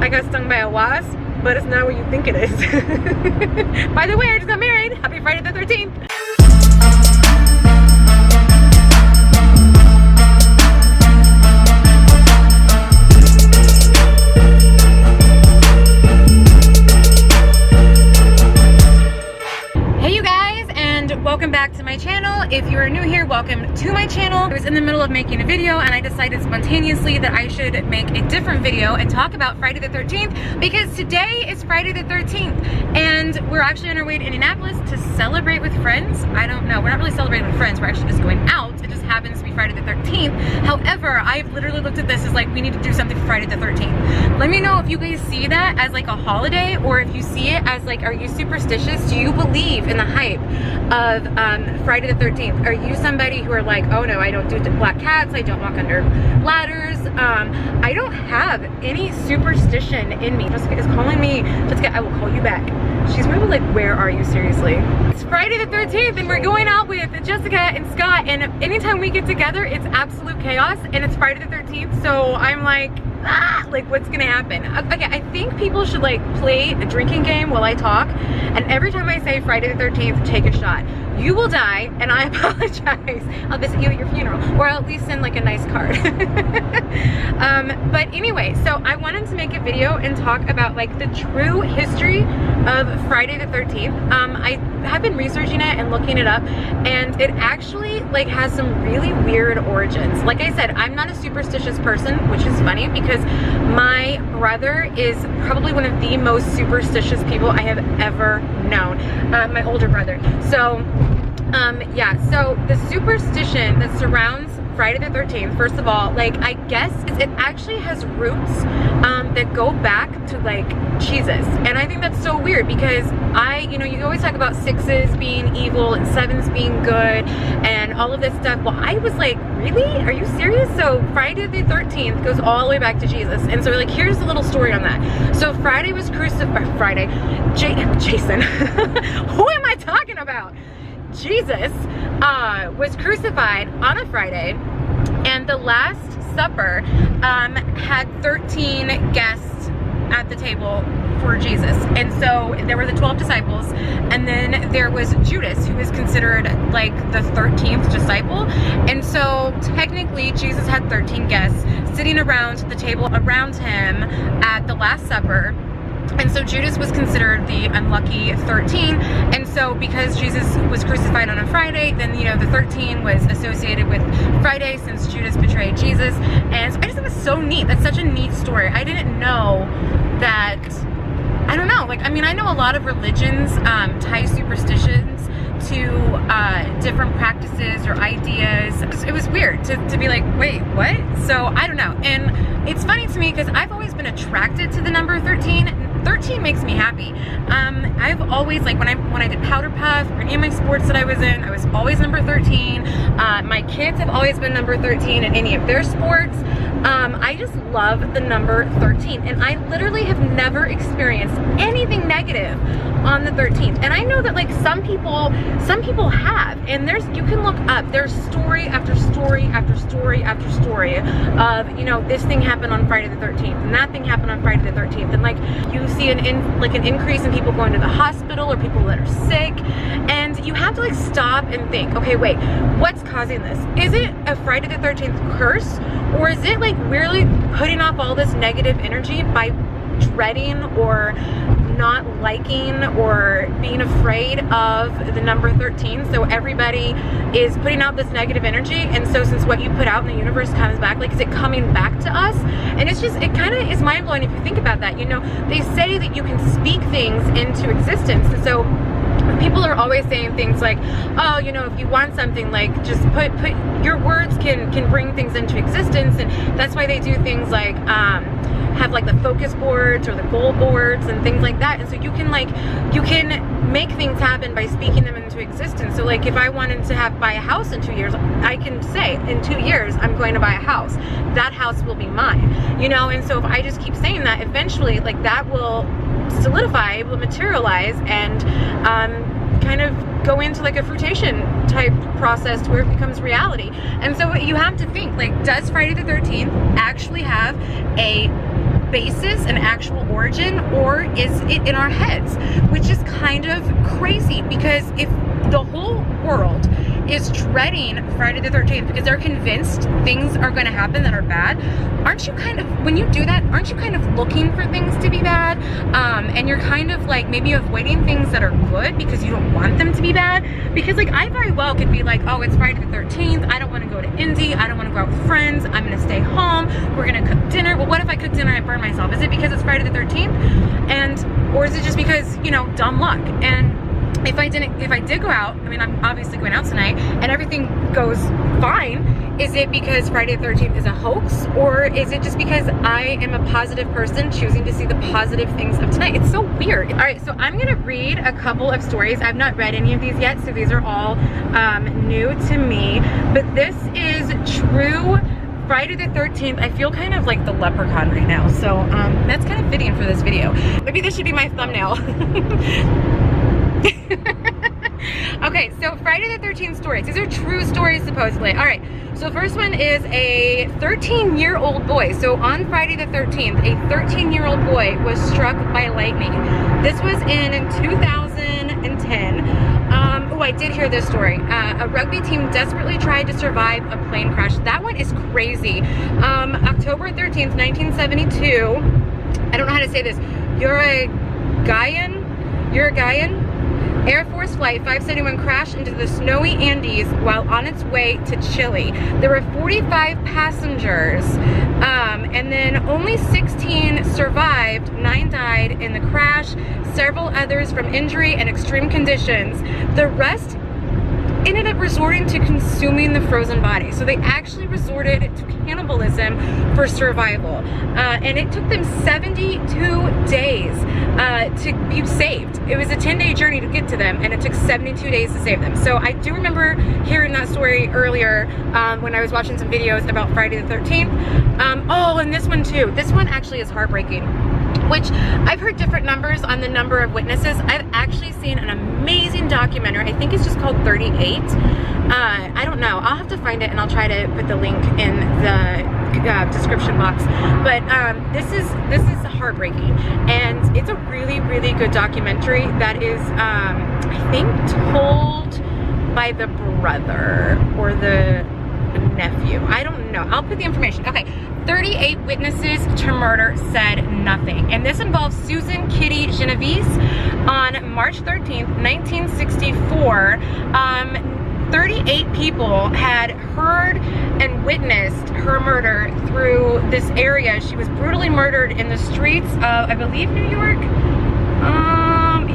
I got stung by a wasp, but it's not what you think it is. By the way, I just got married. Happy Friday the 13th. Welcome back to my channel. If you are new here, welcome to my channel. I was in the middle of making a video and I decided spontaneously that I should make a different video and talk about Friday the 13th because today is Friday the 13th and we're actually on our way to Indianapolis to celebrate with friends. I don't know, we're not really celebrating with friends, we're actually just going out. It just happens to be Friday the 13th. However, I've literally looked at this as like, we need to do something for Friday the 13th. Let me know if you guys see that as like a holiday or if you see it as like, are you superstitious? Do you believe in the hype of Friday the 13th? Are you somebody who are like, oh no, I don't do black cats, I don't walk under ladders, I don't have any superstition in me. Jessica is calling me. Jessica, I will call you back. She's probably like, where are you, seriously? It's Friday the 13th and we're going out with Jessica and Scott, and anytime we get together it's absolute chaos, and it's Friday the 13th, so I'm like, like what's gonna happen? Okay, I think people should like play a drinking game while I talk, and every time I say Friday the 13th, take a shot. You will die, and I apologize. I'll visit you at your funeral, or I'll at least send like a nice card. But anyway, so I wanted to make a video and talk about like the true history of Friday the 13th. I have been researching it and looking it up, and it actually like has some really weird origins. Like I said, I'm not a superstitious person, which is funny because my brother is probably one of the most superstitious people I have ever known, my older brother. So yeah, so the superstition that surrounds Friday the 13th, first of all, like I guess it actually has roots that go back to like Jesus, and I think that's so weird because you know, you always talk about 6s being evil and 7s being good and all of this stuff. Well, I was like, really? Are you serious? So Friday the 13th goes all the way back to Jesus, and so like here's a little story on that. So Friday was crucified. Jason. Who am I talking about? Jesus was crucified on a Friday, and the Last Supper had 13 guests at the table for Jesus. And so there were the 12 disciples, and then there was Judas, who is considered like the 13th disciple. And so technically Jesus had 13 guests sitting around the table around him at the Last Supper. And so Judas was considered the unlucky 13, and so because Jesus was crucified on a Friday, then you know the 13 was associated with Friday since Judas betrayed Jesus. And so I just think it's so neat. That's such a neat story. I didn't know that. I don't know, like I mean I know a lot of religions tie superstitions to different practices or ideas. It was weird to be like, wait, what? So I don't know. And it's funny to me because I've always been attracted to the number 13. 13 makes me happy. I've always, like when I did Powder Puff or any of my sports that I was in, I was always number 13. My kids have always been number 13 in any of their sports. I just love the number 13, and I literally have never experienced anything negative on the 13th. And I know that like some people have, and you can look up, there's story after story after story after story of, you know, this thing happened on Friday the 13th and that thing happened on Friday the 13th, and like you see an increase in people going to the hospital or people that are sick, and you have to like stop and think, okay, wait, what's causing this? Is it a Friday the 13th curse, or is it like really putting off all this negative energy by dreading or not liking or being afraid of the number 13? So everybody is putting out this negative energy, and so since what you put out in the universe comes back, like is it coming back to us? And it's just, it kind of is mind-blowing if you think about that. You know, they say that you can speak things into existence, and so people are always saying things like, oh, you know, if you want something, like just put your words can bring things into existence. And that's why they do things like have like the focus boards or the goal boards and things like that. And so you can make things happen by speaking them into existence. So like if I wanted to buy a house in 2 years, I can say in 2 years I'm going to buy a house. That house will be mine, you know. And so if I just keep saying that, eventually like that will solidify, will materialize, and kind of go into like a fruition type process to where it becomes reality. And so you have to think, like, does Friday the 13th actually have a basis, an actual origin, or is it in our heads? Which is kind of crazy, because if the whole world is dreading Friday the 13th because they're convinced things are going to happen that are bad, aren't you kind of, when you do that, aren't you kind of looking for things to be bad? And you're kind of like maybe avoiding things that are good because you don't want them to be bad? Because like I very well could be like, oh, it's Friday the 13th, I don't want to go to Indy, I don't want to go out with friends, I'm going to stay home, we're going to cook dinner. Well, what if I cook dinner and I burn myself? Is it because it's Friday the 13th? Or is it just because, you know, dumb luck? And if I did go out, I mean, I'm obviously going out tonight, and everything goes fine, is it because Friday the 13th is a hoax? Or is it just because I am a positive person choosing to see the positive things of tonight? It's so weird. All right, so I'm gonna read a couple of stories. I've not read any of these yet, so these are all new to me. But this is true Friday the 13th. I feel kind of like the leprechaun right now, so that's kind of fitting for this video. Maybe this should be my thumbnail. Okay, so Friday the 13th stories. These are true stories, supposedly. All right, so first one is a 13-year-old boy. So on Friday the 13th, a 13-year-old boy was struck by lightning. This was in 2010. Oh, I did hear this story. A rugby team desperately tried to survive a plane crash. That one is crazy. October 13th, 1972. I don't know how to say this. Uruguayan Air Force Flight 571 crashed into the snowy Andes while on its way to Chile. There were 45 passengers, and then only 16 survived. 9 died in the crash, several others from injury and extreme conditions. The rest ended up resorting to consuming the frozen body. So they actually resorted to cannibalism for survival. And it took them 72 days to be saved. It was a 10-day journey to get to them, and it took 72 days to save them. So I do remember hearing that story earlier when I was watching some videos about Friday the 13th. Oh, and this one too. This one actually is heartbreaking, which I've heard different numbers on the number of witnesses. I've actually seen an amazing documentary. I think it's just called 38. I don't know. I'll have to find it and I'll try to put the link in the description box. But this is heartbreaking, and it's a really, really good documentary that is, I think, told by the brother or the nephew. I don't know. I'll put the information. Okay. 38 witnesses to murder said nothing. And this involves Susan Kitty Genovese on March 13th, 1964. 38 people had heard and witnessed her murder through this area. She was brutally murdered in the streets of, I believe, New York?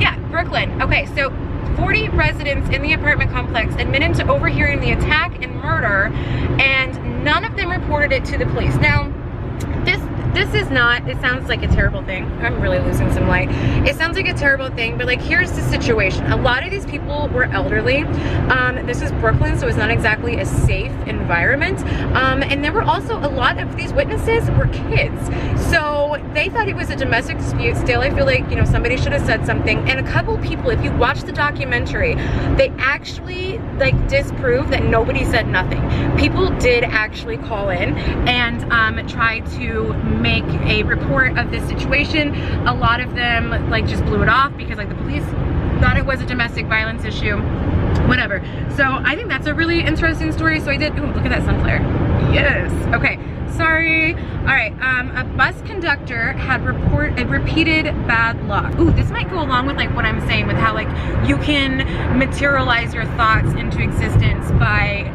Yeah, Brooklyn. Okay, so 40 residents in the apartment complex admitted to overhearing the attack and murder, and none of them reported it to the police. Now, this is not, it sounds like a terrible thing. I'm really losing some light. It sounds like a terrible thing, but like, here's the situation. A lot of these people were elderly. This is Brooklyn, so it's not exactly a safe environment. And there were also a lot of these witnesses were kids. So they thought it was a domestic dispute. Still, I feel like, you know, somebody should have said something. And a couple people, if you watch the documentary, they actually like disprove that nobody said nothing. People did actually call in and try to make a report of this situation. A lot of them like just blew it off because like the police thought it was a domestic violence issue, whatever. So I think that's a really interesting story. So I did, ooh, look at that sunflare. Yes, okay, sorry. All right, a bus conductor had repeated bad luck. Ooh, this might go along with like what I'm saying with how like you can materialize your thoughts into existence by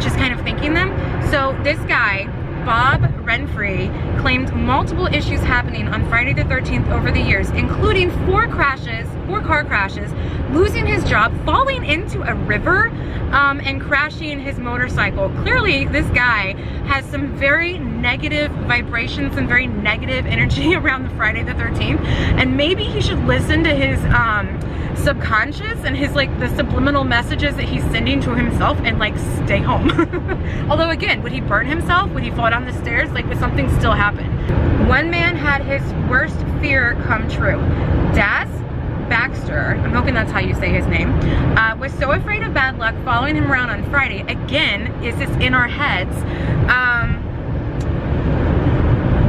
just kind of thinking them. So this guy, Bob Renfrey, claimed multiple issues happening on Friday the 13th over the years, including 4 car crashes, losing his job, falling into a river, and crashing his motorcycle. Clearly, this guy has some very negative vibrations, some very negative energy around the Friday the 13th, and maybe he should listen to his subconscious and his like the subliminal messages that he's sending to himself and like stay home. Although again, would he burn himself? Would he fall down the stairs? Like, would something still happen? One man had his worst fear come true. Das Baxter, I'm hoping that's how you say his name, was so afraid of bad luck following him around on Friday. Again, is this in our heads?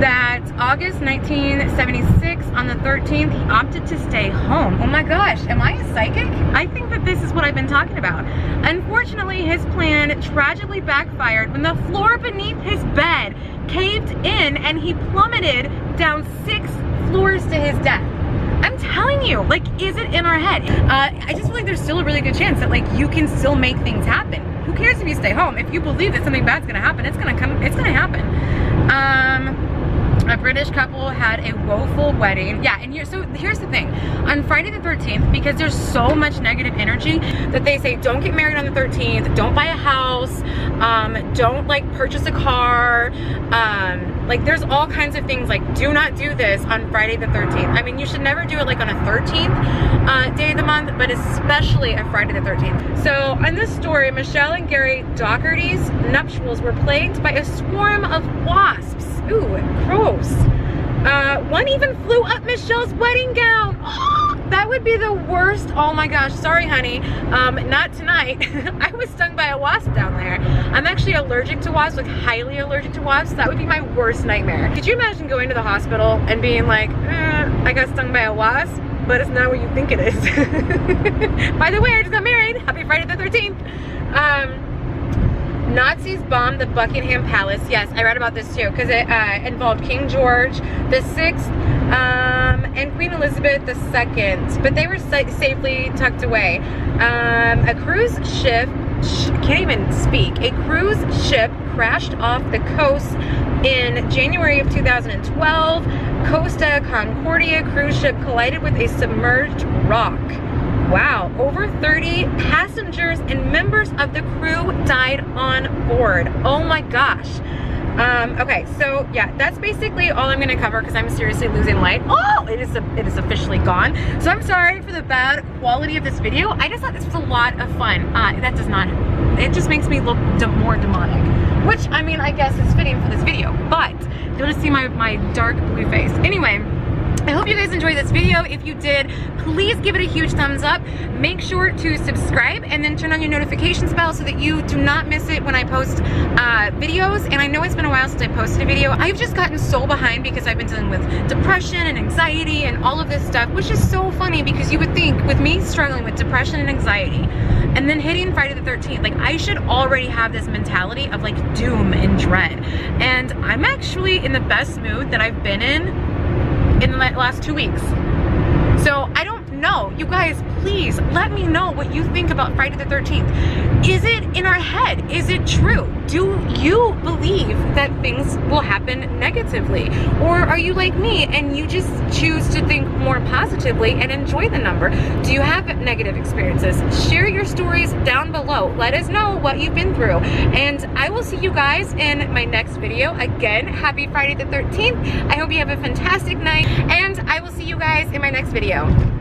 that August 1976, on the 13th, he opted to stay home. Oh my gosh, am I a psychic? I think that this is what I've been talking about. Unfortunately, his plan tragically backfired when the floor beneath his bed caved in and he plummeted down 6 floors to his death. I'm telling you, like, is it in our head? I just feel like there's still a really good chance that, like, you can still make things happen. Who cares if you stay home? If you believe that something bad's gonna happen, it's gonna happen. A British couple had a woeful wedding. Yeah, and so here's the thing. On Friday the 13th, because there's so much negative energy that they say, don't get married on the 13th, don't buy a house, don't like purchase a car, like there's all kinds of things, like do not do this on Friday the 13th. I mean, you should never do it like on a 13th day of the month, but especially a Friday the 13th. So on this story, Michelle and Gary Doherty's nuptials were plagued by a swarm of wasps. Ooh, gross. One even flew up Michelle's wedding gown. Oh, that would be the worst. Oh my gosh, sorry honey, not tonight. I was stung by a wasp down there. I'm actually allergic to wasps, like highly allergic to wasps. That would be my worst nightmare. Could you imagine going to the hospital and being like, I got stung by a wasp, but it's not what you think it is. By the way, I just got married. Happy Friday the 13th. Nazis bombed the Buckingham Palace. Yes, I read about this too, because it involved King George VI and Queen Elizabeth II, but they were safely tucked away. A cruise ship, can't even speak, a cruise ship crashed off the coast in January of 2012. Costa Concordia cruise ship collided with a submerged rock. Wow, over 30 passengers and members of the crew died on board. Oh my gosh. Okay, so yeah, that's basically all I'm gonna cover because I'm seriously losing light. Oh, it is officially gone. So I'm sorry for the bad quality of this video. I just thought this was a lot of fun. That does not, it just makes me look more demonic, which I mean, I guess is fitting for this video, but you'll just see my dark blue face. Anyway, I hope you guys enjoyed this video. If you did, please give it a huge thumbs up. Make sure to subscribe and then turn on your notifications bell so that you do not miss it when I post videos. And I know it's been a while since I posted a video. I've just gotten so behind because I've been dealing with depression and anxiety and all of this stuff, which is so funny because you would think with me struggling with depression and anxiety and then hitting Friday the 13th, like I should already have this mentality of like doom and dread. And I'm actually in the best mood that I've been in the last 2 weeks. So I don't know. You guys, please let me know what you think about Friday the 13th. Is it in our head? Is it true? Do you believe that things will happen negatively? Or are you like me and you just choose to think more positively and enjoy the number? Do you have negative experiences? Share your stories down below. Let us know what you've been through. And I will see you guys in my next video. Again, happy Friday the 13th. I hope you have a fantastic night and I will see you guys in my next video.